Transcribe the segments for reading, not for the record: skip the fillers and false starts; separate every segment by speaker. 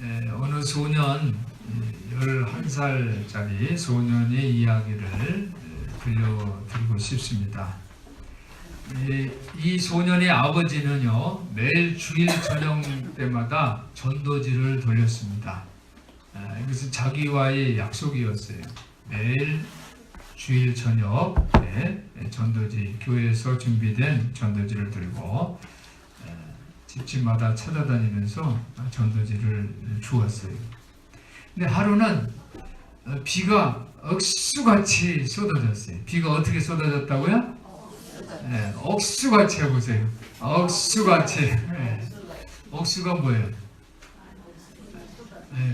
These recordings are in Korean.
Speaker 1: 어느 소년, 11살짜리 소년의 이야기를 들려드리고 싶습니다. 이 소년의 아버지는요, 매일 주일 저녁 때마다 전도지를 돌렸습니다. 이것은 자기와의 약속이었어요. 매일 주일 저녁에 전도지, 교회에서 준비된 전도지를 들고 집집마다 찾아다니면서 전도지를 주었어요. 근데 하루는 비가 억수같이 쏟아졌어요. 비가 어떻게 쏟아졌다고요? 억수같이 해보세요. 억수같이. 억수가 뭐예요?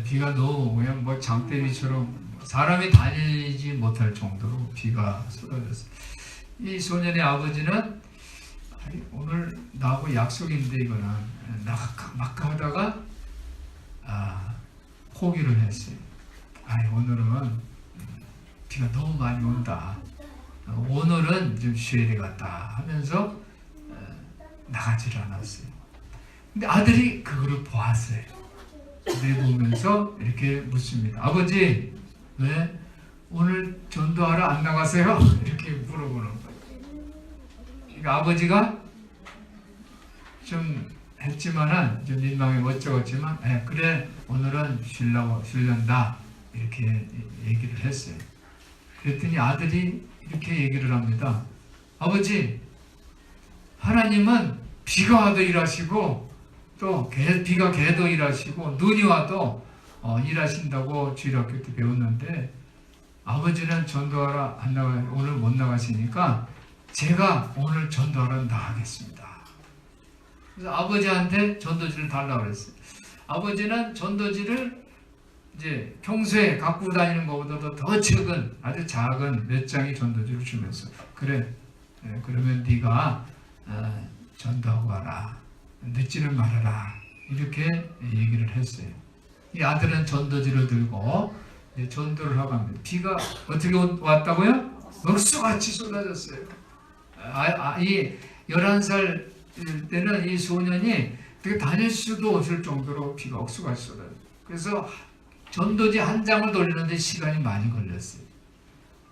Speaker 1: 비가 너무 그냥 뭐 장대비처럼 사람이 다니지 못할 정도로 비가 쏟아졌어요. 이 소년의 아버지는 오늘 나하고 약속인데 이거는 막 하다가 포기를 했어요. 오늘은 비가 너무 많이 온다. 오늘은 좀 쉬어야 되겠다 하면서 나가지를 않았어요. 근데 아들이 그거를 보았어요. 내보면서 이렇게 묻습니다. 아버지, 왜 오늘 전도하러 안 나가세요? 이렇게 물어보는 거예요. 그러니까 아버지가 좀 했지만은 좀 민망해 멋쩍었지만 그래 오늘은 쉬련다 이렇게 얘기를 했어요. 그랬더니 아들이 이렇게 얘기를 합니다. 아버지, 하나님은 비가 와도 일하시고 또 비가 개도 일하시고 눈이 와도 일하신다고 주일학교 때 배웠는데 아버지는 전도하러 안 나가 오늘 못 나가시니까 제가 오늘 전도하러 나가겠습니다. 그래서 아버지한테 전도지를 달라고 그랬어요. 아버지는 전도지를 이제 평소에 갖고 다니는 것보다도 더 적은 아주 작은 몇 장의 전도지를 주면서 그래, 그러면 네가 전도하고 가라. 늦지는 말아라. 이렇게 얘기를 했어요. 이 아들은 전도지를 들고 전도를 하고 합니다. 비가 어떻게 왔다고요? 억수같이 쏟아졌어요. 이 11살 때는 이 소년이 다닐 수도 없을 정도로 비가 억수같이 쏟아졌어요. 그래서 전도지 한 장을 돌리는데 시간이 많이 걸렸어요.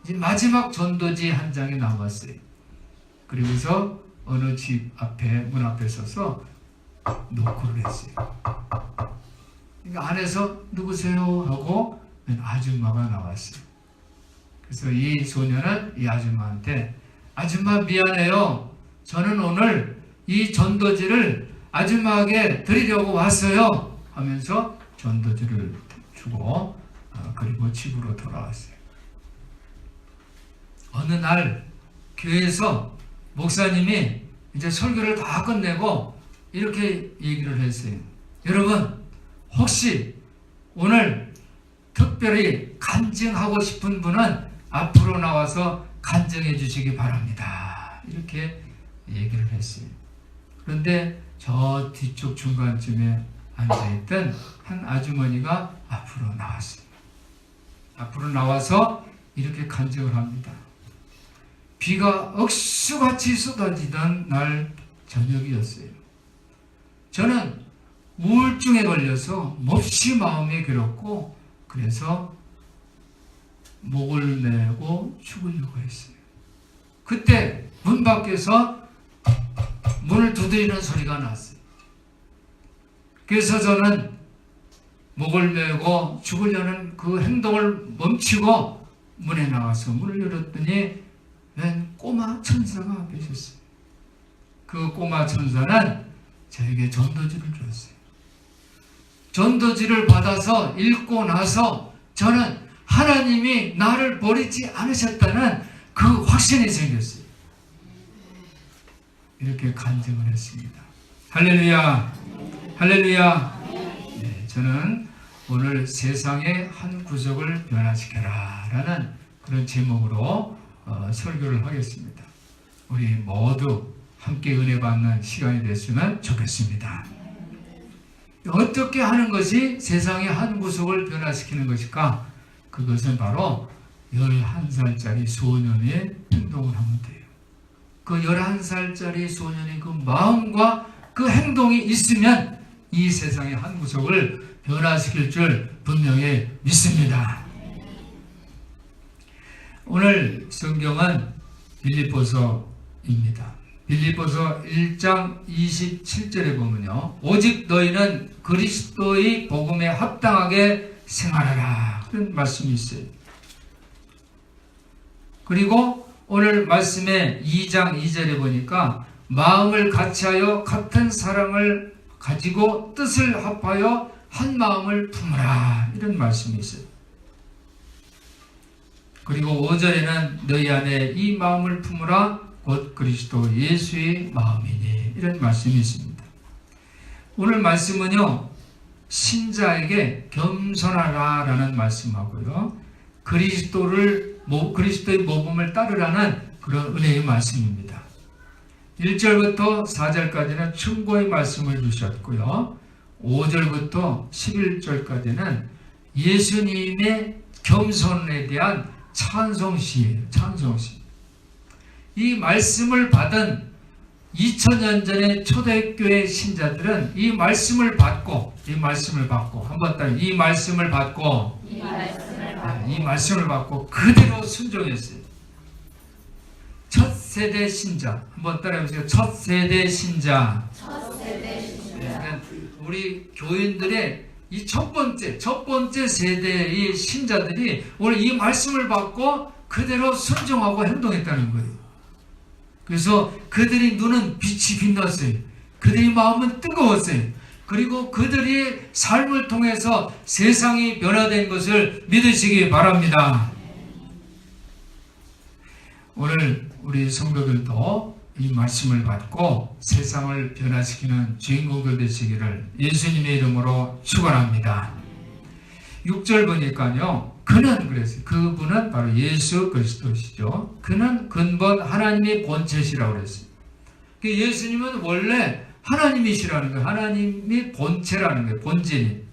Speaker 1: 이제 마지막 전도지 한 장이 남았어요. 그리고서 어느 집 앞에, 문 앞에 서서 노크를 했어요. 그러니까 안에서 누구세요? 하고 아줌마가 나왔어요. 그래서 이 소년은 이 아줌마한테 아줌마 미안해요. 저는 오늘 이 전도지를 아줌마에게 드리려고 왔어요. 하면서 전도지를 주고 그리고 집으로 돌아왔어요. 어느 날 교회에서 목사님이 이제 설교를 다 끝내고 이렇게 얘기를 했어요. 여러분, 혹시 오늘 특별히 간증하고 싶은 분은 앞으로 나와서 간증해 주시기 바랍니다. 이렇게 얘기를 했어요. 그런데 저 뒤쪽 중간쯤에 앉아있던 한 아주머니가 앞으로 나왔어요. 앞으로 나와서 이렇게 간증을 합니다. 비가 억수같이 쏟아지던 날 저녁이었어요. 저는 우울증에 걸려서 몹시 마음이 괴롭고 그래서 목을 메고 죽으려고 했어요. 그때 문 밖에서 문을 두드리는 소리가 났어요. 그래서 저는 목을 메고 죽으려는 그 행동을 멈추고 문에 나가서 문을 열었더니 웬 꼬마 천사가 계셨어요. 그 꼬마 천사는 저에게 전도지를 줬어요. 전도지를 받아서 읽고 나서 저는 하나님이 나를 버리지 않으셨다는 그 확신이 생겼어요. 이렇게 간증을 했습니다. 할렐루야, 할렐루야. 저는 오늘 세상의 한 구석을 변화시켜라 라는 그런 제목으로 설교를 하겠습니다. 우리 모두 함께 은혜 받는 시간이 됐으면 좋겠습니다. 어떻게 하는 것이 세상의 한 구석을 변화시키는 것일까? 그것은 바로 11살짜리 소년의 행동을 하면 돼요. 그 11살짜리 소년의 그 마음과 그 행동이 있으면 이 세상의 한 구석을 변화시킬 줄 분명히 믿습니다. 오늘 성경은 빌립보서입니다. 빌립보서 1장 27절에 보면요, 오직 너희는 그리스도의 복음에 합당하게 생활하라, 그런 말씀이 있어요. 그리고 오늘 말씀의 2장 2절에 보니까 마음을 같이하여 같은 사랑을 가지고 뜻을 합하여 한 마음을 품으라, 이런 말씀이 있어요. 그리고 5절에는 너희 안에 이 마음을 품으라, 곧 그리스도 예수의 마음이니, 이런 말씀이 있습니다. 오늘 말씀은요, 신자에게 겸손하라 라는 말씀하고요, 그리스도의 모범을 따르라는 그런 은혜의 말씀입니다. 1절부터 4절까지는 충고의 말씀을 주셨고요, 5절부터 11절까지는 예수님의 겸손에 대한 찬송시예요. 찬송시. 이 말씀을 받은 2000년 전의 초대교회 신자들은 이 말씀을 받고 한번 따라 이 말씀을 받고 그대로 순종했어요. 첫 세대 신자, 한번 따라해보세요. 첫 세대 신자. 우리 교인들의 이 첫 번째 세대의 신자들이 오늘 이 말씀을 받고 그대로 순종하고 행동했다는 거예요. 그래서 그들의 눈은 빛이 빛났어요. 그들의 마음은 뜨거웠어요. 그리고 그들의 삶을 통해서 세상이 변화된 것을 믿으시기 바랍니다. 오늘 우리 성도들도 이 말씀을 받고 세상을 변화시키는 주인공들 되시기를 예수님의 이름으로 축원합니다. 6절 보니까요, 그분은 바로 예수 그리스도시죠. 그는 근본 하나님의 본체시라고 그랬어요. 예수님은 원래 하나님이시라는 거예요. 하나님이 본체라는 거예요. 본질이.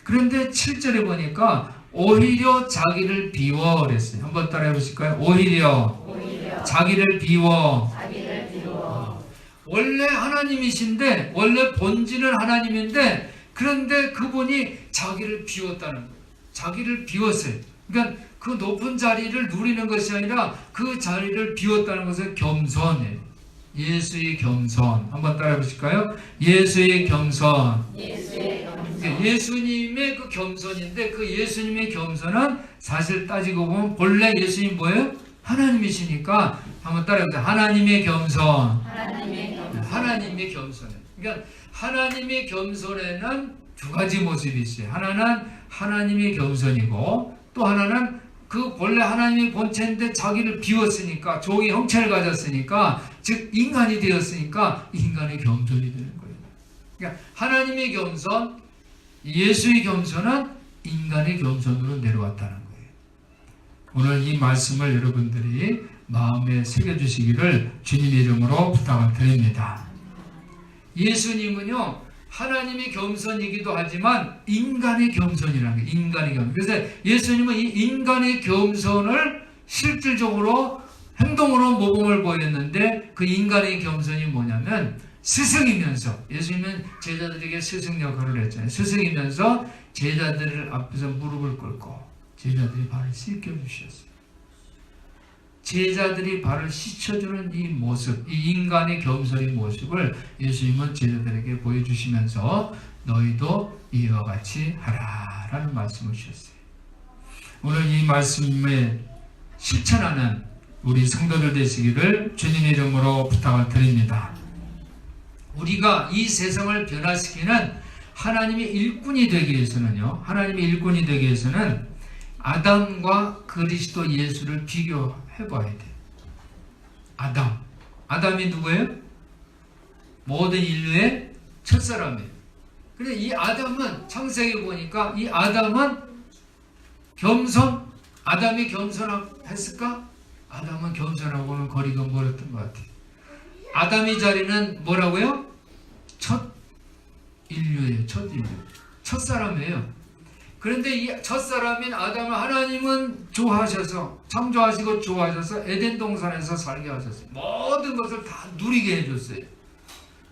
Speaker 1: 그런데 7절에 보니까 오히려 자기를 비워 그랬어요. 한번 따라해 보실까요? 오히려 자기를 비워. 원래 하나님이신데, 원래 본질은 하나님인데, 그런데 그분이 자기를 비웠다는 거예요. 자기를 비웠어요. 그러니까 그 높은 자리를 누리는 것이 아니라 그 자리를 비웠다는 것은 겸손이에요. 예수의 겸손. 한번 따라해 보실까요? 예수의 겸손. 예수님의 그 겸손인데, 그 예수님의 겸손은 사실 따지고 보면 본래 예수님 뭐예요? 하나님이시니까 한번 따라해보세요. 하나님의 겸손. 하나님의 겸손. 그러니까 하나님의 겸손에는 두 가지 모습이 있어요. 하나는 하나님의 겸손이고, 또 하나는 그 본래 하나님의 본체인데 자기를 비웠으니까, 종의 형체를 가졌으니까, 즉 인간이 되었으니까 인간의 겸손이 되는 거예요. 그러니까 하나님의 겸손, 예수의 겸손은 인간의 겸손으로 내려왔다는 거예요. 오늘 이 말씀을 여러분들이 마음에 새겨주시기를 주님의 이름으로 부탁을 드립니다. 예수님은요, 하나님의 겸손이기도 하지만 인간의 겸손이라는 거예요. 인간의 겸손. 그래서 예수님은 이 인간의 겸손을 실질적으로 행동으로 모범을 보였는데, 그 인간의 겸손이 뭐냐면 스승이면서, 예수님은 제자들에게 스승 역할을 했잖아요. 스승이면서 제자들 앞에서 무릎을 꿇고 제자들이 발을 씻겨주셨어요. 제자들이 발을 씻어주는 이 모습, 이 인간의 겸손의 모습을 예수님은 제자들에게 보여주시면서 너희도 이와 같이 하라 라는 말씀을 주셨어요. 오늘 이 말씀에 실천하는 우리 성도들 되시기를 주님의 이름으로 부탁을 드립니다. 우리가 이 세상을 변화시키는 하나님의 일꾼이 되기 위해서는요, 하나님의 일꾼이 되기 위해서는 아담과 그리스도 예수를 비교해 봐야 돼요. 아담이 누구예요? 모든 인류의 첫사람이에요. 그런데 이 아담은 창세기 보니까 이 아담은 아담이 겸손했을까? 아담은 겸손하고는 거리가 멀었던 것 같아요. 아담의 자리는 뭐라고요? 첫 인류예요. 첫사람이에요. 그런데 이 첫사람인 아담을 하나님은 좋아하셔서, 창조하시고 좋아하셔서 에덴 동산에서 살게 하셨어요. 모든 것을 다 누리게 해줬어요.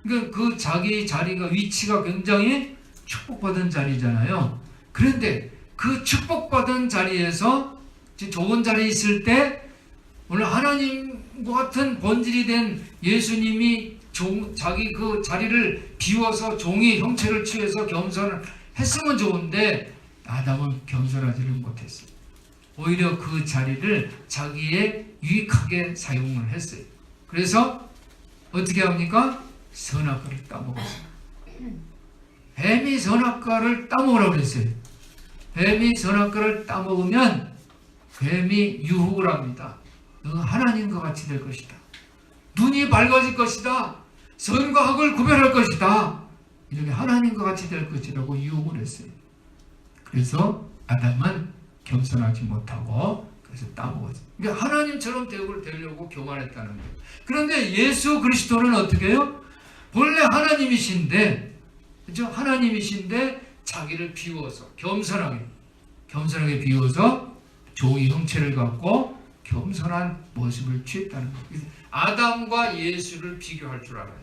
Speaker 1: 그러니까 그 자기 자리가 위치가 굉장히 축복받은 자리잖아요. 그런데 그 축복받은 자리에서 좋은 자리에 있을 때 오늘 하나님과 같은 본질이 된 예수님이 자기 그 자리를 비워서 종의 형체를 취해서 겸손을 했으면 좋은데 아담은 겸손하지를 못했어요. 오히려 그 자리를 자기의 유익하게 사용을 했어요. 그래서 어떻게 합니까? 선악과를 따먹었어요. 뱀이 선악과를 따먹으라고 그랬어요. 뱀이 선악과를 따먹으면 뱀이 유혹을 합니다. 너 하나님과 같이 될 것이다. 눈이 밝아질 것이다. 선과 악을 구별할 것이다. 이렇게 하나님과 같이 될 것이라고 유혹을 했어요. 그래서 아담은 겸손하지 못하고 그래서 따먹었어요. 그러니까 하나님처럼 되려고 교만했다는 거예요. 그런데 예수 그리스도는 어떻게 해요? 본래 하나님이신데, 그렇죠? 하나님이신데 자기를 비워서 겸손하게 비워서 종의 형체를 갖고 겸손한 모습을 취했다는 거예요. 아담과 예수를 비교할 줄 알아요.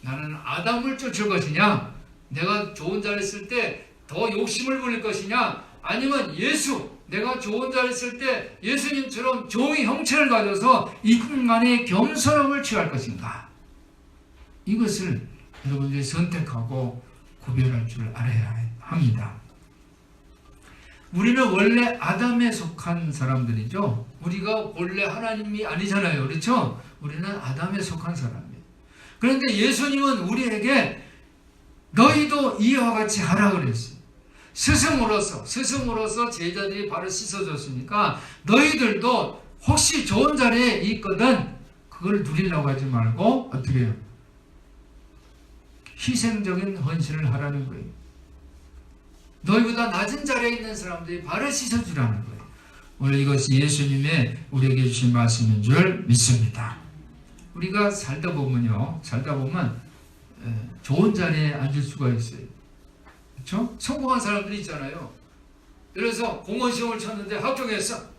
Speaker 1: 나는 아담을 쫓을 것이냐, 내가 좋은 자리에 있을 때 더 욕심을 부릴 것이냐, 아니면 예수, 내가 좋은 자리에 있을 때 예수님처럼 종의 형체를 가져서 인간의 겸손함을 취할 것인가. 이것을 여러분들이 선택하고 구별할 줄 알아야 합니다. 우리는 원래 아담에 속한 사람들이죠. 우리가 원래 하나님이 아니잖아요. 그렇죠? 우리는 아담에 속한 사람이에요. 그런데 예수님은 우리에게 너희도 이와 같이 하라 그랬어요. 스승으로서 제자들이 발을 씻어줬으니까 너희들도 혹시 좋은 자리에 있거든 그걸 누리려고 하지 말고 어떻게 해요? 희생적인 헌신을 하라는 거예요. 너희보다 낮은 자리에 있는 사람들이 발을 씻어주라는 거예요. 오늘 이것이 예수님의 우리에게 주신 말씀인 줄 믿습니다. 우리가 살다 보면 좋은 자리에 앉을 수가 있어요. 그렇죠? 성공한 사람들이 있잖아요. 그래서 공무원 시험을 쳤는데 합격했어.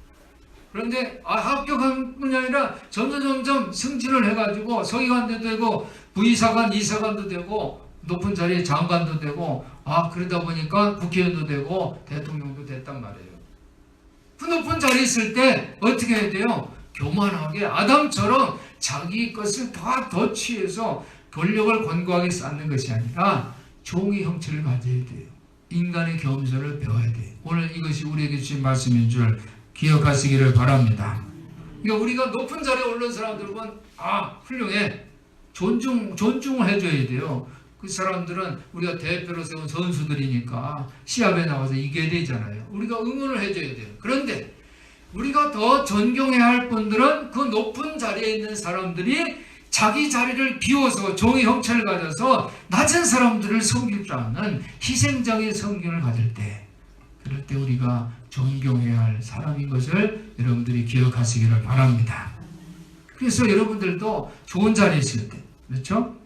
Speaker 1: 그런데 합격한 뿐이 아니라 점점 승진을 해가지고 서기관도 되고 부의사관, 이사관도 되고 높은 자리에 장관도 되고 그러다 보니까 국회의원도 되고 대통령도 됐단 말이에요. 그 높은 자리에 있을 때 어떻게 해야 돼요? 교만하게 아담처럼 자기 것을 더 취해서 권력을 권고하게 쌓는 것이 아니라 종의 형체를 가져야 돼요. 인간의 겸손을 배워야 돼요. 오늘 이것이 우리에게 주신 말씀인 줄 기억하시기를 바랍니다. 그러니까 우리가 높은 자리에 오른 사람들은 훌륭해. 존중을 해줘야 돼요. 그 사람들은 우리가 대표로 세운 선수들이니까 시합에 나와서 이겨야 되잖아요. 우리가 응원을 해줘야 돼요. 그런데 우리가 더 존경해야 할 분들은 그 높은 자리에 있는 사람들이 자기 자리를 비워서 종의 형체를 가져서 낮은 사람들을 섬길 줄 아는 희생적인 성경을 가질 때, 그럴 때 우리가 존경해야 할 사람인 것을 여러분들이 기억하시기를 바랍니다. 그래서 여러분들도 좋은 자리에 있을 때, 그렇죠?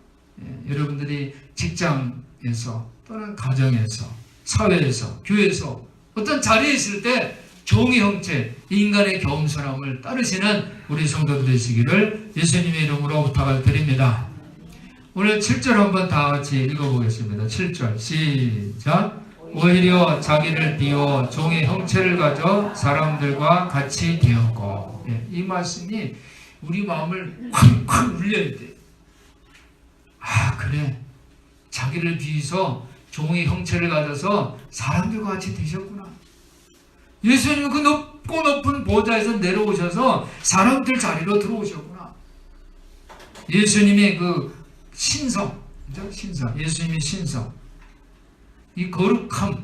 Speaker 1: 여러분들이 직장에서 또는 가정에서, 사회에서, 교회에서 어떤 자리에 있을 때 종의 형체, 인간의 겸손함을 따르시는 우리 성도들 되시기를 예수님의 이름으로 부탁을 드립니다. 오늘 7절 한번 다 같이 읽어보겠습니다. 7절 시작. 오히려 자기를 비워 종의 형체를 가져 사람들과 같이 되었고. 이 말씀이 우리 마음을 콱콱 울려야 돼. 그래. 자기를 비워서 종의 형체를 가져서 사람들과 같이 되셨구나. 예수님은 그 높고 높은 보좌에서 내려오셔서 사람들 자리로 들어오셨구나. 예수님의 그 신성, 예수님의 신성, 이 거룩함,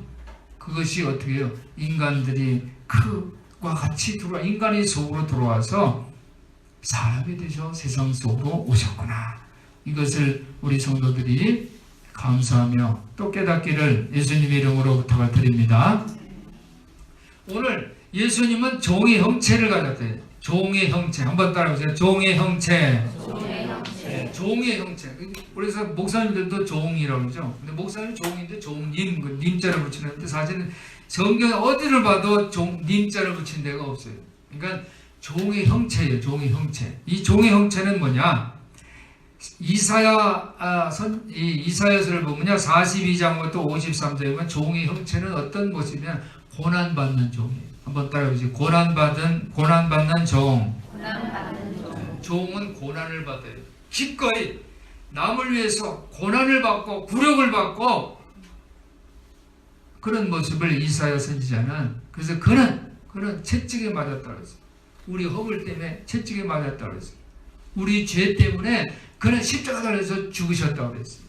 Speaker 1: 그것이 어떻게 해요? 인간들이 그와 같이 인간의 속으로 들어와서 사람이 되셔 세상 속으로 오셨구나. 이것을 우리 성도들이 감사하며 또 깨닫기를 예수님의 이름으로 부탁을 드립니다. 오늘 예수님은 종의 형체를 가졌대요. 종의 형체. 한번 따라해보세요. 종의 형체. 종의 형체. 그래서 목사님들도 종이라고 그러죠. 근데 목사님 종인데 종님, 님자를 붙이는데 사실은 성경에 어디를 봐도 님자를 붙인 데가 없어요. 그러니까 종의 형체예요. 종의 형체. 이 종의 형체는 뭐냐? 이사야서를 보면요, 42장부터 53장에 보면 종의 형체는 어떤 모습이냐, 고난받는 종이에요. 한번 따라해보세요. 고난받는 종. 종은 고난을 받아요. 기꺼이 남을 위해서 고난을 받고 굴욕을 받고 그런 모습을 이사야 선지자는, 그래서 그는 채찍에 맞았다고 했어요. 우리 허물 때문에 채찍에 맞았다고 했어요. 우리 죄 때문에 그는 십자가에서 죽으셨다고 했어요.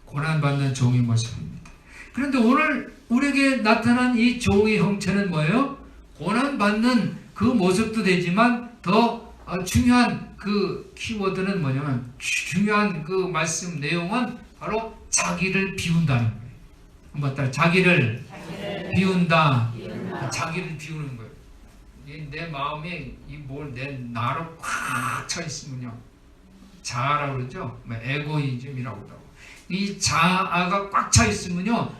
Speaker 1: 고난받는 종의 모습입니다. 그런데 오늘 우리에게 나타난 이 종의 형체는 뭐예요? 고난받는 그 모습도 되지만 더 중요한 그 키워드는 뭐냐면, 중요한 그 말씀 내용은 바로 자기를 비운다는 거예요. 한번 따라, 자기를 비운다. 자기를 비우는 거예요. 내 마음에 내 나로 꽉 차 있으면요, 자아라고 그러죠. 에고이즘이라고 하고, 이 자아가 꽉 차 있으면요,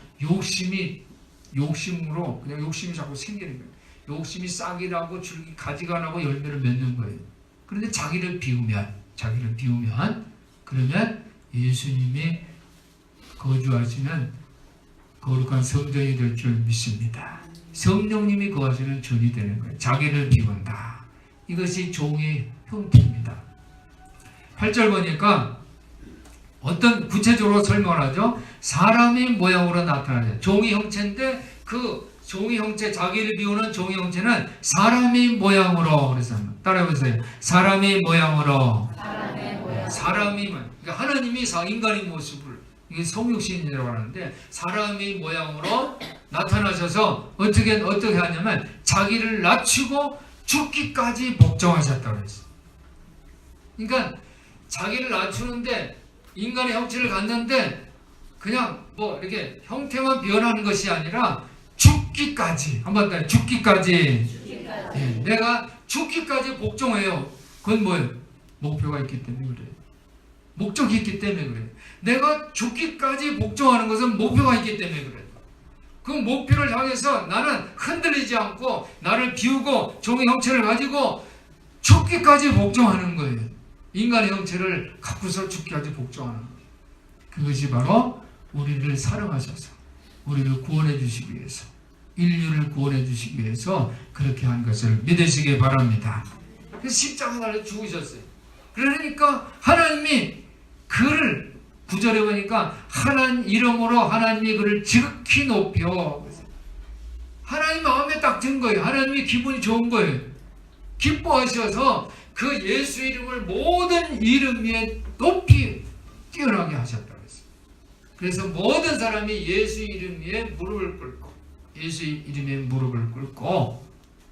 Speaker 1: 욕심으로 그냥 욕심이 자꾸 생기는 거예요. 욕심이 싹이 나고 줄기 가지가 나고 열매를 맺는 거예요. 그런데 자기를 비우면 그러면 예수님이 거주하시는 거룩한 성전이 될 줄 믿습니다. 성령님이 거하시는 전이 되는 거예요. 자기를 비운다. 이것이 종의 형태입니다. 8절 보니까 어떤 구체적으로 설명을 하죠. 사람의 모양으로 나타나죠. 종의 형체인데 그 종의 형체, 자기를 비우는 종의 형체는 사람의 모양으로, 그래서 따라해보세요. 사람의 모양으로. 그러니까 하나님이 인간의 모습을, 이게 성육신이라고 하는데, 사람의 모양으로 나타나셔서 어떻게 하냐면 자기를 낮추고 죽기까지 복종하셨다고 했어요. 그러니까 자기를 낮추는데, 인간의 형체를 갖는데 그냥 이렇게 형태만 변하는 것이 아니라 죽기까지, 한번 더, 죽기까지. 예, 내가 죽기까지 복종해요. 그건 뭐예요? 목표가 있기 때문에 그래요. 목적이 있기 때문에 그래요. 내가 죽기까지 복종하는 것은 목표가 있기 때문에 그래요. 그 목표를 향해서 나는 흔들리지 않고 나를 비우고 종의 형체를 가지고 죽기까지 복종하는 거예요. 인간의 형체를 갖고서 죽기까지 복종하는 거예요. 그것이 바로 우리를 사랑하셔서 우리를 구원해 주시기 위해서, 인류를 구원해 주시기 위해서 그렇게 한 것을 믿으시기 바랍니다. 그래서 십자가 달려 죽으셨어요. 그러니까 하나님이 그를, 9절에 보니까 하나님 이름으로 하나님이 그를 지극히 높여, 하나님 마음에 딱 든 거예요. 하나님이 기분이 좋은 거예요. 기뻐하셔서 그 예수 이름을 모든 이름 위에 높이 뛰어나게 하셨다. 그래서 모든 사람이 예수 이름 위에 무릎을 꿇고, 예수 이름에 무릎을 꿇고,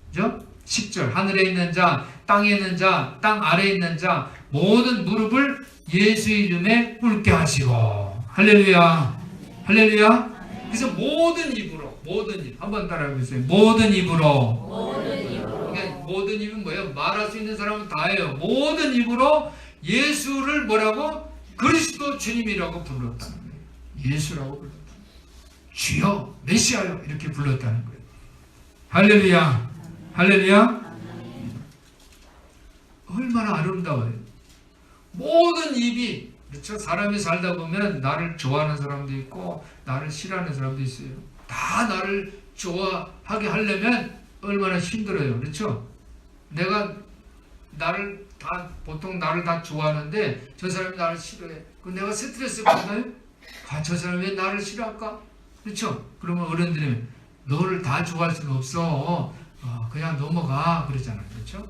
Speaker 1: 그죠? 10절, 하늘에 있는 자, 땅에 있는 자, 땅 아래에 있는 자, 모든 무릎을 예수 이름에 꿇게 하시고, 할렐루야, 할렐루야. 그래서 모든 입으로, 한번 따라해보세요. 모든 입으로. 그러니까 모든 입은 뭐예요? 말할 수 있는 사람은 다 해요. 모든 입으로 예수를 뭐라고? 그리스도 주님이라고 불렀다는 거예요. 예수라고 불렀다. 주여, 메시아요, 이렇게 불렀다는 거예요. 할렐루야, 할렐루야. 얼마나 아름다워요. 모든 입이, 그렇죠? 사람이 살다 보면 나를 좋아하는 사람도 있고 나를 싫어하는 사람도 있어요. 다 나를 좋아하게 하려면 얼마나 힘들어요. 그렇죠? 보통 나를 다 좋아하는데 저 사람이 나를 싫어해. 그럼 내가 스트레스 받나요? 저 사람이 왜 나를 싫어할까? 그렇죠? 그러면 어른들이 너를 다 좋아할 수는 없어. 그냥 넘어가. 그러잖아요. 그렇죠?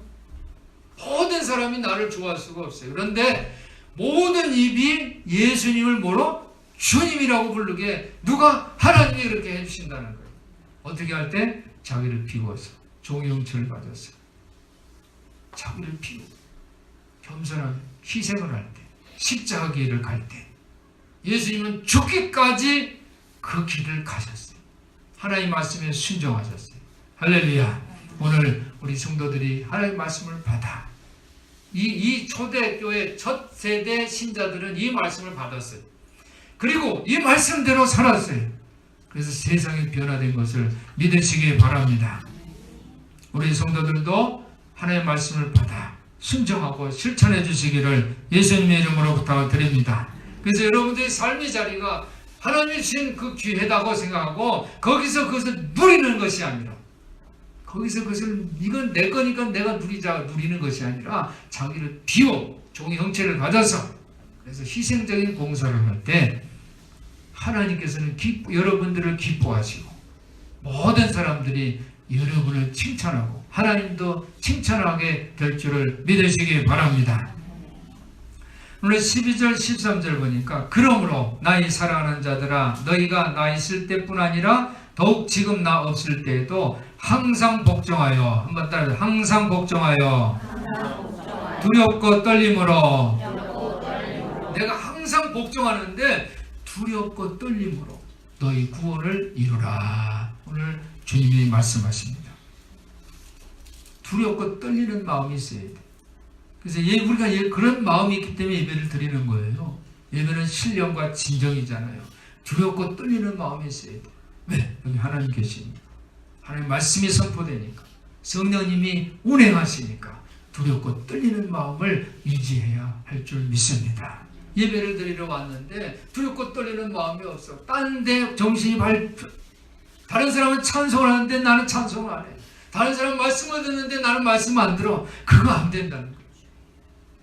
Speaker 1: 모든 사람이 나를 좋아할 수가 없어요. 그런데 모든 입이 예수님을 뭐로? 주님이라고 부르게, 누가? 하나님이 그렇게 해주신다는 거예요. 어떻게 할 때? 자기를 비워서, 종의 형체를 받아서 자기를 비우고 겸손하게 희생을 할 때, 십자가 길을 갈 때 예수님은 죽기까지 그 길을 가셨어요. 하나님 말씀에 순종하셨어요. 할렐루야. 오늘 우리 성도들이 하나님 말씀을 받아, 이 초대교회 첫 세대 신자들은 이 말씀을 받았어요. 그리고 이 말씀대로 살았어요. 그래서 세상이 변화된 것을 믿으시기 바랍니다. 우리 성도들도 하나님의 말씀을 받아 순종하고 실천해 주시기를 예수님의 이름으로 부탁드립니다. 그래서 여러분들의 삶의 자리가 하나님이 주신 그 기회다고 생각하고 거기서 그것을 누리는 것이 아니라, 거기서 그것을 이건 내 거니까 내가 누리는 것이 아니라 자기를 비워 종의 형체를 가져서, 그래서 희생적인 봉사를 할 때 하나님께서는 여러분들을 기뻐하시고 모든 사람들이 여러분을 칭찬하고 하나님도 칭찬하게 될 줄을 믿으시기 바랍니다. 오늘 12절 13절 보니까 그러므로 나의 사랑하는 자들아 너희가 나 있을 때뿐 아니라 더욱 지금 나 없을 때에도 항상 복종하여, 한번 따라서 항상 복종하여 두렵고 떨림으로, 내가 항상 복종하는데 두렵고 떨림으로 너희 구원을 이루라. 오늘 주님이 말씀하십니다. 두렵고 떨리는 마음이 있어야 돼. 그래서 우리가 그런 마음이 있기 때문에 예배를 드리는 거예요. 예배는 신령과 진정이잖아요. 두렵고 떨리는 마음이 있어야 돼. 왜? 여기 하나님 계십니다. 하나님 말씀이 선포되니까, 성령님이 운행하시니까 두렵고 떨리는 마음을 유지해야 할 줄 믿습니다. 예배를 드리러 왔는데 두렵고 떨리는 마음이 없어. 딴 데 정신이 다른 사람은 찬송을 하는데 나는 찬송을 안 해. 다른 사람은 말씀을 듣는데 나는 말씀 안 들어. 그거 안 된다는 거예요.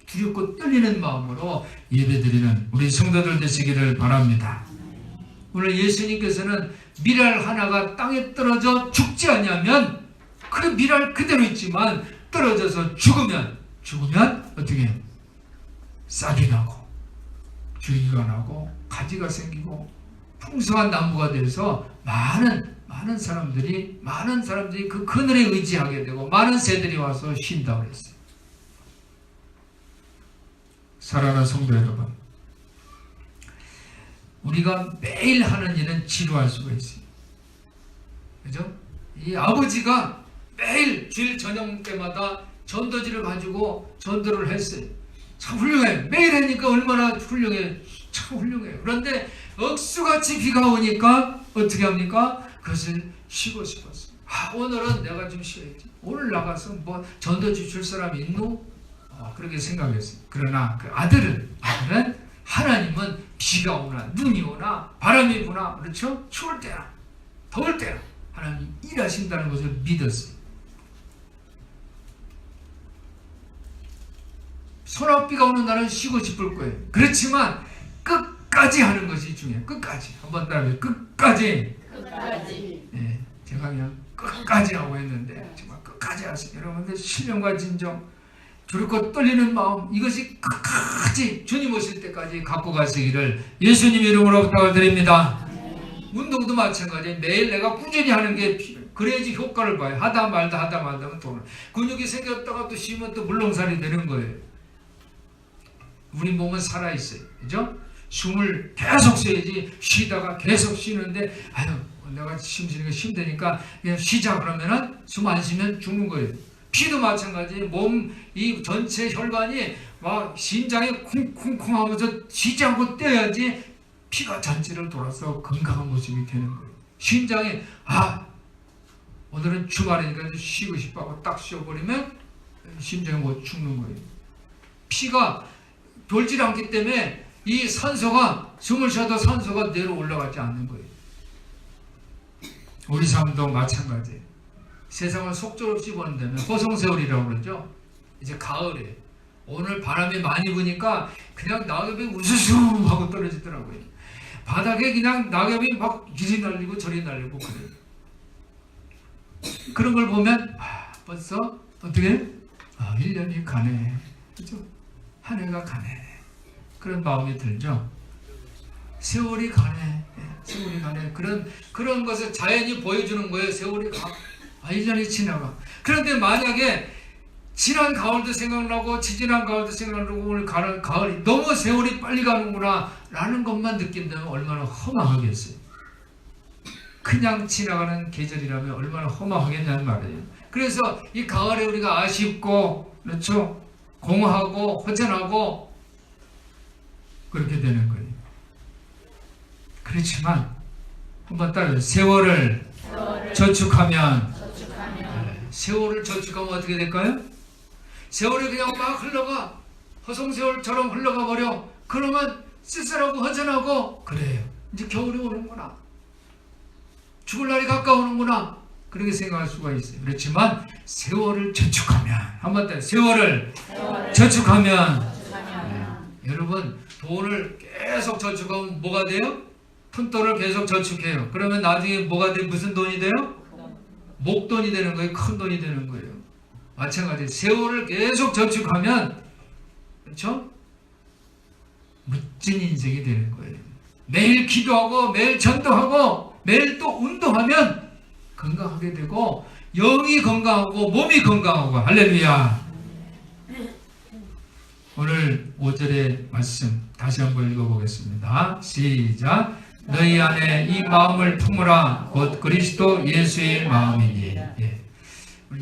Speaker 1: 두렵고 떨리는 마음으로 예배드리는 우리 성도들 되시기를 바랍니다. 오늘 예수님께서는 밀알 하나가 땅에 떨어져 죽지 않냐면 그 밀알 그대로 있지만 떨어져서 죽으면 어떻게 해요? 싹이 나고 줄기가 나고 가지가 생기고 풍성한 나무가 돼서 많은 사람들이 그 그늘에 의지하게 되고 많은 새들이 와서 쉰다고 그랬어요. 사랑하는 성도 여러분, 우리가 매일 하는 일은 지루할 수가 있어요. 그죠? 이 아버지가 매일 주일 저녁 때마다 전도지를 가지고 전도를 했어요. 참 훌륭해. 매일 하니까 얼마나 훌륭해. 참 훌륭해요. 그런데 억수같이 비가 오니까 어떻게 합니까? 그것을 쉬고 싶었어요. 오늘은 내가 좀 쉬어야지. 오늘 나가서 뭐 전도지 줄 사람이 있노? 그렇게 생각했어요. 그러나 그 아들은 하나님은 비가 오나 눈이 오나 바람이 부나, 그렇죠? 추울 때나 더울 때나 하나님 일하신다는 것을 믿었어요. 소낙비가 오는 날은 쉬고 싶을 거예요. 그렇지만 끝까지 하는 것이 중요해요. 끝까지. 한번 따라해요. 끝까지. 네, 제가 그냥 끝까지 하고 했는데 정말 끝까지 하세요. 여러분들 신령과 진정, 두렵고 떨리는 마음, 이것이 끝까지 주님 오실 때까지 갖고 가시기를 예수님 이름으로 부탁을 드립니다. 운동도 마찬가지예요. 매일 내가 꾸준히 하는 게 필요해요. 그래야지 효과를 봐요. 하다 말다 하면 돈을. 근육이 생겼다가 또 쉬면 또 물렁살이 되는 거예요. 우리 몸은 살아있어요. 그죠? 숨을 계속 쉬어야지. 쉬다가 계속 쉬는데 내가 쉬니까 힘드니까 그냥 쉬자 그러면은 숨 안 쉬면 죽는 거예요. 피도 마찬가지. 몸 이 전체 혈관이 막 심장이 쿵쿵쿵 하면서 쉬지 않고 뛰어야지 피가 전체를 돌아서 건강한 모습이 되는 거예요. 심장이 오늘은 주말이니까 쉬고 싶어 하고 딱 쉬어버리면 심장이 못 죽는 거예요. 피가 돌지 않기 때문에 이 산소가, 숨을 쉬어도 산소가 내려 올라가지 않는 거예요. 우리 삶도 마찬가지예요. 세상을 속절없이 보는다면 호성세월이라고 그러죠. 이제 가을에 오늘 바람이 많이 부니까 그냥 낙엽이 우수수 하고 떨어지더라고요. 바닥에 그냥 낙엽이 막 이리 날리고 저리 날리고 그래요. 그런 걸 보면 벌써 어떻게 1년이 가네. 그죠? 한 해가 가네. 그런 마음이 들죠. 세월이 가네. 세월이 가네. 그런 것을 자연이 보여주는 거예요. 세월이 가. 1년이 지나가. 그런데 만약에 지난 가을도 생각나고 지지난 가을도 생각나고 오늘 가는 가을이 너무 세월이 빨리 가는구나 라는 것만 느낀다면 얼마나 허망하겠어요. 그냥 지나가는 계절이라면 얼마나 허망하겠냐는 말이에요. 그래서 이 가을에 우리가 아쉽고, 그렇죠? 공허하고 허전하고 그렇게 되는 거예요. 그렇지만 한번 따라해요. 세월을 저축하면 세월을 저축하면 어떻게 될까요? 세월이 그냥 막 흘러가. 허송세월처럼 흘러가 버려. 그러면 쓸쓸하고 허전하고 그래요. 이제 겨울이 오는구나. 죽을 날이 가까우는구나. 그렇게 생각할 수가 있어요. 그렇지만 세월을 저축하면, 한번 더 세월을 저축하면, 여러분 돈을 계속 저축하면 뭐가 돼요? 푼돈을 계속 저축해요. 그러면 나중에 뭐가 돼? 무슨 돈이 돼요? 목돈이 되는 거예요. 큰 돈이 되는 거예요. 마찬가지 세월을 계속 저축하면, 그렇죠? 멋진 인생이 되는 거예요. 매일 기도하고 매일 전도하고 매일 또 운동하면 건강하게 되고 영이 건강하고 몸이 건강하고. 할렐루야. 오늘 5절의 말씀 다시 한번 읽어보겠습니다. 시작. 너희 안에 이 마음을 품으라. 곧 그리스도 예수의 마음이니.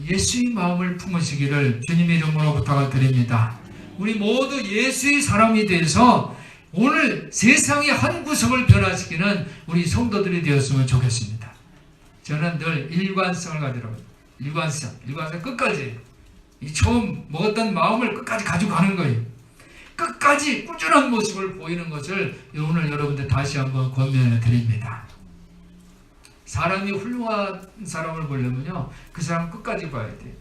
Speaker 1: 예수의 마음을 품으시기를 주님의 이름으로 부탁을 드립니다. 우리 모두 예수의 사람이 돼서 오늘 세상의 한 구석을 변화시키는 우리 성도들이 되었으면 좋겠습니다. 저는 늘 일관성을 가지라고. 일관성 끝까지. 이 처음 먹었던 마음을 끝까지 가지고 가는 거예요. 끝까지 꾸준한 모습을 보이는 것을 오늘 여러분들 다시 한번 권면해 드립니다. 사람이 훌륭한 사람을 보려면요, 그 사람 끝까지 봐야 돼요.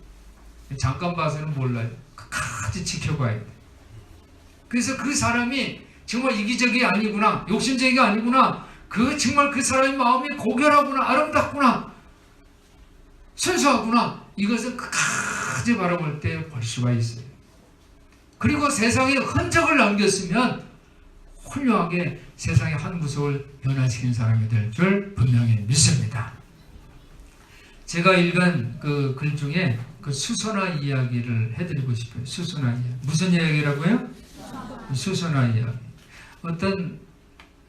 Speaker 1: 잠깐 봐서는 몰라요. 끝까지 지켜봐야 돼요. 그래서 그 사람이 정말 이기적이 아니구나, 욕심쟁이가 아니구나, 정말 그 사람의 마음이 고결하구나, 아름답구나, 순수하구나, 이것을 끝까지 바라볼 때 볼 수가 있어요. 그리고 세상에 흔적을 남겼으면 훌륭하게 세상의 한 구석을 변화시킨 사람이 될 줄 분명히 믿습니다. 제가 읽은 그 글 중에 그 수선화 이야기를 해드리고 싶어요. 수선화 이야기. 무슨 이야기라고요? 수선화 이야기. 어떤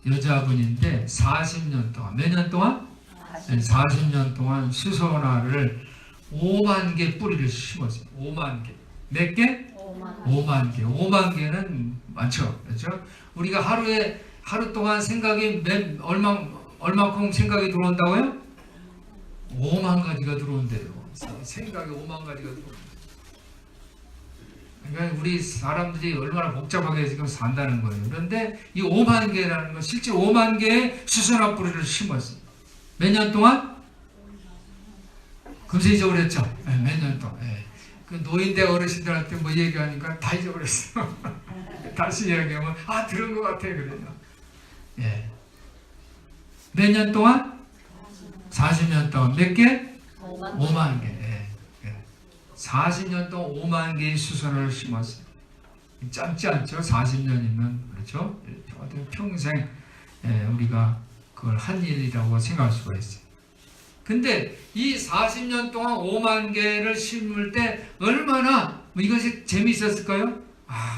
Speaker 1: 여자분인데 40년 동안, 몇 년 동안? 40년 동안 수선화를 5만 개 뿌리를 심었어요. 5만 개. 몇 개? 5만 개. 5만 개는 많죠. 그렇죠? 우리가 하루 동안 생각이 얼만큼 생각이 들어온다고요? 5만 가지가 들어온대요. 생각이 5만 가지가 들어온대요. 그러니까 우리 사람들이 얼마나 복잡하게 지금 산다는 거예요. 그런데 이 5만 개라는 건 실제 5만 개의 수선화 뿌리를 심었어요. 몇 년 동안? 금세 잊어버렸죠? 네, 몇 년 동안. 네. 그 노인대 어르신들한테 뭐 얘기하니까 다 잊어버렸어. 다시 이야기하면 들은 것 같아 그래요. 예. 몇 년 동안? 40년 동안 몇 개? 5만 개. 예. 40년 동안 5만 개의 수선화를 심었어요. 짧지 않죠? 40년이면 그렇죠? 평생 우리가 그걸 한 일이라고 생각할 수가 있어요. 근데 이 40년 동안 5만 개를 심을 때 얼마나 이것이 재미있었을까요?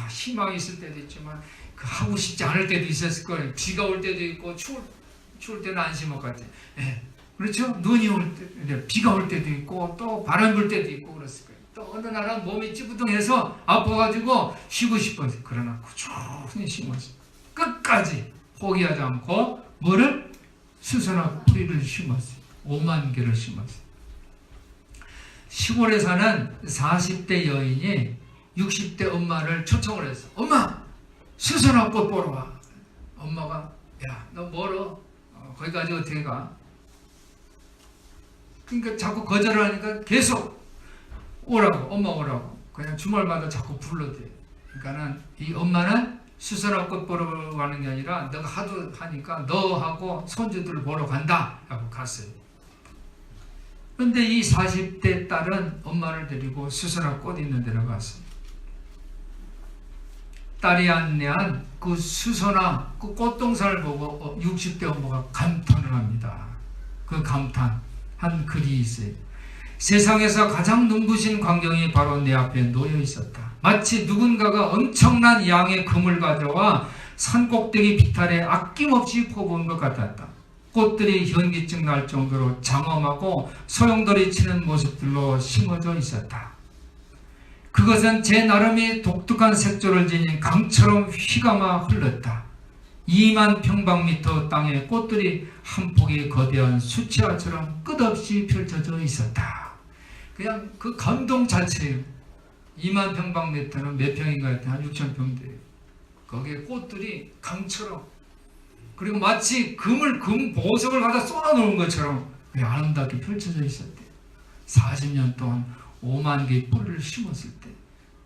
Speaker 1: 희망이 있을 때도 있지만 하고 싶지 않을 때도 있었을 거예요. 비가 올 때도 있고 추울 때는 안 심었겠지. 예. 그렇죠? 눈이 올 때, 비가 올 때도 있고 또 바람 불 때도 있고 그랬을 거예요. 또 어느 날은 몸이 찌뿌둥해서 아파가지고 쉬고 싶었어요. 그러나 꾸준히 심었어요. 끝까지 포기하지 않고 뭐를? 수선화 뿌리를 심었어요. 5만 개를 심었어요. 시골에 사는 40대 여인이 60대 엄마를 초청을 했어. 엄마! 수선화 꽃 보러 와. 엄마가 야, 너 멀어. 거기까지 어떻게 가? 그러니까 자꾸 거절을 하니까 계속 오라고, 엄마 오라고. 그냥 주말마다 자꾸 불러대. 그러니까는 이 엄마는 수선화 꽃 보러 가는 게 아니라 너가 하도 하니까 너하고 손주들 보러 간다 하고 갔어요. 그런데 이 40대 딸은 엄마를 데리고 수선화 꽃 있는 데로 갔어요. 딸이 안내한 그 수선화 그 꽃동산을 보고 60대 엄마가 감탄을 합니다. 그 감탄한 글이 있어요. 세상에서 가장 눈부신 광경이 바로 내 앞에 놓여 있었다. 마치 누군가가 엄청난 양의 금을 가져와 산꼭대기 비탈에 아낌없이 퍼부은 것 같았다. 꽃들이 현기증 날 정도로 장엄하고 소용돌이 치는 모습들로 심어져 있었다. 그것은 제 나름의 독특한 색조를 지닌 강처럼 휘감아 흘렀다. 2만 평방미터 땅에 꽃들이 한 폭의 거대한 수채화처럼 끝없이 펼쳐져 있었다. 그냥 그 감동 자체예요. 2만 평방미터는 몇 평인가 했더니 한 6천 평 돼요. 거기에 꽃들이 강처럼, 그리고 마치 금 보석을 갖다 쏟아놓은 것처럼 아름답게 펼쳐져 있었대요. 40년 동안 5만 개의 뿌리를 심었을 때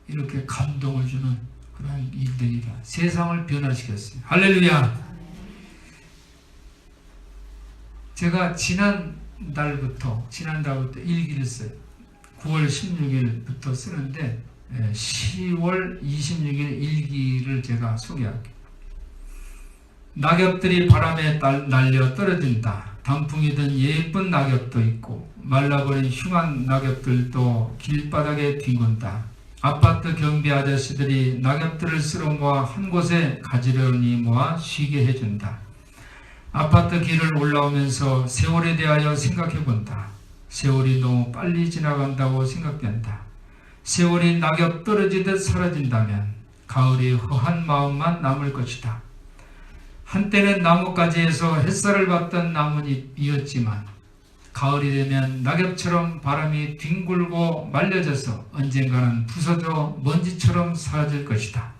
Speaker 1: 이렇게 감동을 주는 그런 일들이다. 세상을 변화시켰어요. 할렐루야. 제가 지난달부터 일기를 써요. 9월 16일부터 쓰는데 10월 26일 일기를 제가 소개할게요. 낙엽들이 바람에 날려 떨어진다. 단풍이든 예쁜 낙엽도 있고 말라버린 흉한 낙엽들도 길바닥에 뒹군다. 아파트 경비 아저씨들이 낙엽들을 쓸어 모아 한 곳에 가지런히 모아 쉬게 해준다. 아파트 길을 올라오면서 세월에 대하여 생각해본다. 세월이 너무 빨리 지나간다고 생각된다. 세월이 낙엽 떨어지듯 사라진다면 가을이 허한 마음만 남을 것이다. 한때는 나뭇가지에서 햇살을 받던 나뭇잎이었지만 가을이 되면 낙엽처럼 바람이 뒹굴고 말려져서 언젠가는 부서져 먼지처럼 사라질 것이다.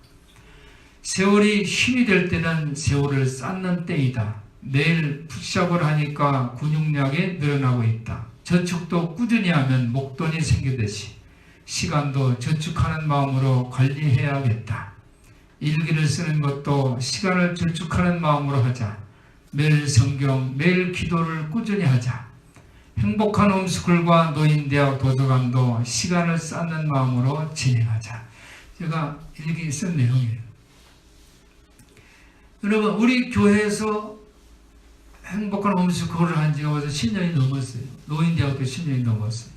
Speaker 1: 세월이 힘이 될 때는 세월을 쌓는 때이다. 매일 푸시업을 하니까 근육량이 늘어나고 있다. 저축도 꾸준히 하면 목돈이 생기듯이 시간도 저축하는 마음으로 관리해야겠다. 일기를 쓰는 것도 시간을 저축하는 마음으로 하자. 매일 성경, 매일 기도를 꾸준히 하자. 행복한 홈스쿨과 노인대학 도서관도 시간을 쌓는 마음으로 진행하자. 제가 일기 쓴 내용이에요. 여러분, 우리 교회에서 행복한 홈스쿨을 한 지가 벌써 10년이 넘었어요. 노인대학도 10년이 넘었어요.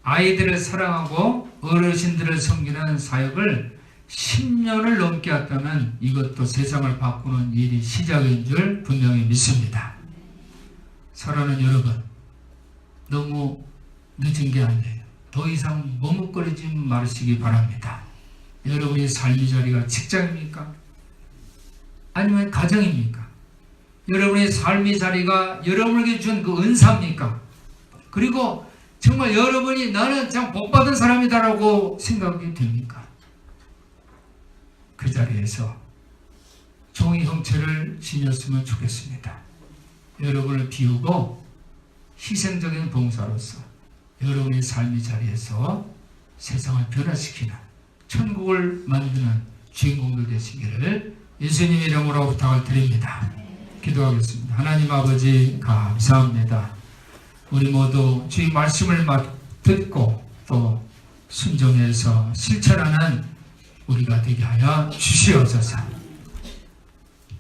Speaker 1: 아이들을 사랑하고 어르신들을 섬기는 사역을 10년을 넘게 했다면 이것도 세상을 바꾸는 일이 시작인 줄 분명히 믿습니다. 사랑하는 여러분, 너무 늦은 게 아니에요. 더 이상 머뭇거리지 마시기 바랍니다. 여러분의 삶의 자리가 직장입니까? 아니면 가정입니까? 여러분의 삶의 자리가 여러분에게 준 그 은사입니까? 그리고 정말 여러분이 나는 참 복받은 사람이다라고 생각이 됩니까? 그 자리에서 종이 형체를 지녔으면 좋겠습니다. 여러분을 비우고 희생적인 봉사로서 여러분의 삶의 자리에서 세상을 변화시키는 천국을 만드는 주인공들 되시기를 예수님의 이름으로 부탁을 드립니다. 기도하겠습니다. 하나님 아버지 감사합니다. 우리 모두 주의 말씀을 듣고 또 순종해서 실천하는 우리가 되게 하여 주시옵소서.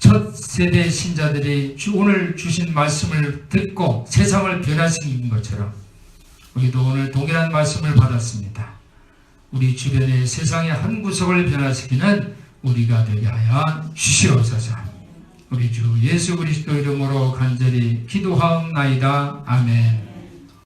Speaker 1: 첫 세대 신자들이 오늘 주신 말씀을 듣고 세상을 변화시킨 것처럼 우리도 오늘 동일한 말씀을 받았습니다. 우리 주변의 세상의 한 구석을 변화시키는 우리가 되게 하여 주시옵소서. 우리 주 예수 그리스도 이름으로 간절히 기도하옵나이다. 아멘.